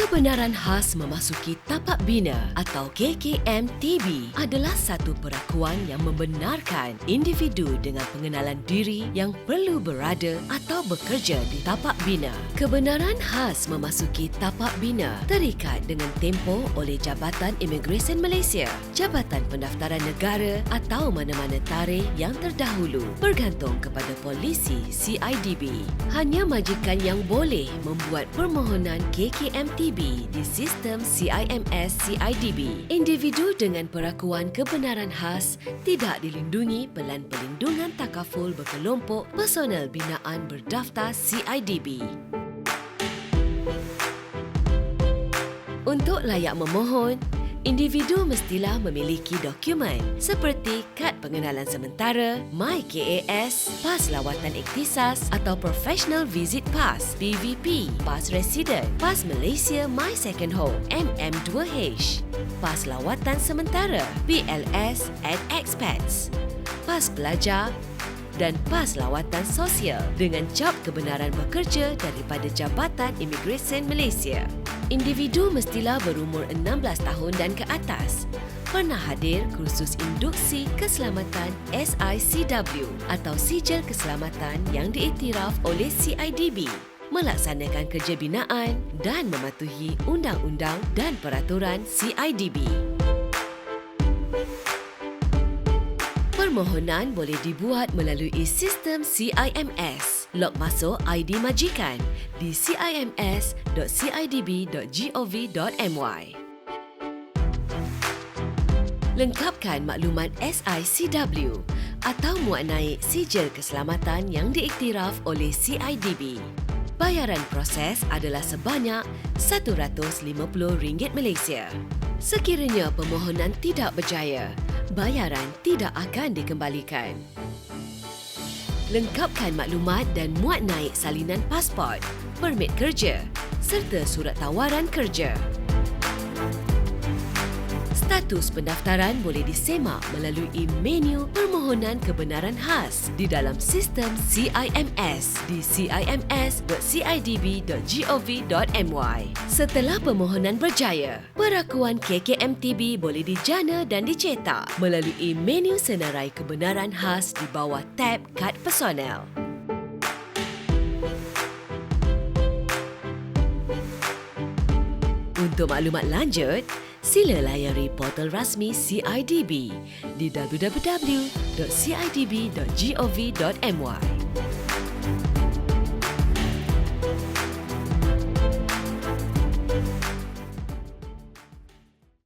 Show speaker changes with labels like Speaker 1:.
Speaker 1: Kebenaran khas memasuki tapak bina atau KKMTB adalah satu perakuan yang membenarkan individu dengan pengenalan diri yang perlu berada atau bekerja di tapak bina. Kebenaran khas memasuki tapak bina terikat dengan tempoh oleh Jabatan Imigresen Malaysia, Jabatan Pendaftaran Negara atau mana-mana tarikh yang terdahulu bergantung kepada polisi CIDB. Hanya majikan yang boleh membuat permohonan KKMTB di sistem CIMS CIDB. Individu dengan perakuan kebenaran khas tidak dilindungi Pelan Perlindungan Takaful Berkelompok Personel Binaan Berdaftar CIDB. Untuk layak memohon, individu mestilah memiliki dokumen seperti kad pengenalan sementara, MyKAS, Pas Lawatan Ikhtisas atau Professional Visit Pass, PVP, Pas Resident, Pas Malaysia My Second Home, MM2H, Pas Lawatan Sementara, PLS and Expats, Pas Pelajar dan Pas Lawatan Sosial dengan cap kebenaran bekerja daripada Jabatan Imigresen Malaysia. Individu mestilah berumur 16 tahun dan ke atas, pernah hadir kursus induksi keselamatan SICW atau Sijil Keselamatan yang diiktiraf oleh CIDB, melaksanakan kerja binaan dan mematuhi undang-undang dan peraturan CIDB. Permohonan boleh dibuat melalui sistem CIMS. Log masuk ID majikan di cims.cidb.gov.my. Lengkapkan maklumat SICW atau muat naik sijil keselamatan yang diiktiraf oleh CIDB. Bayaran proses adalah sebanyak RM150 Malaysia. Sekiranya permohonan tidak berjaya, bayaran tidak akan dikembalikan. Lengkapkan maklumat dan muat naik salinan pasport, permit kerja serta surat tawaran kerja. Status pendaftaran boleh disemak melalui menu permohonan kebenaran khas di dalam sistem CIMS di cims.cidb.gov.my. Setelah permohonan berjaya, perakuan KKMTB boleh dijana dan dicetak melalui menu senarai kebenaran khas di bawah tab kad personel. Untuk maklumat lanjut, sila layari portal rasmi CIDB di www.cidb.gov.my.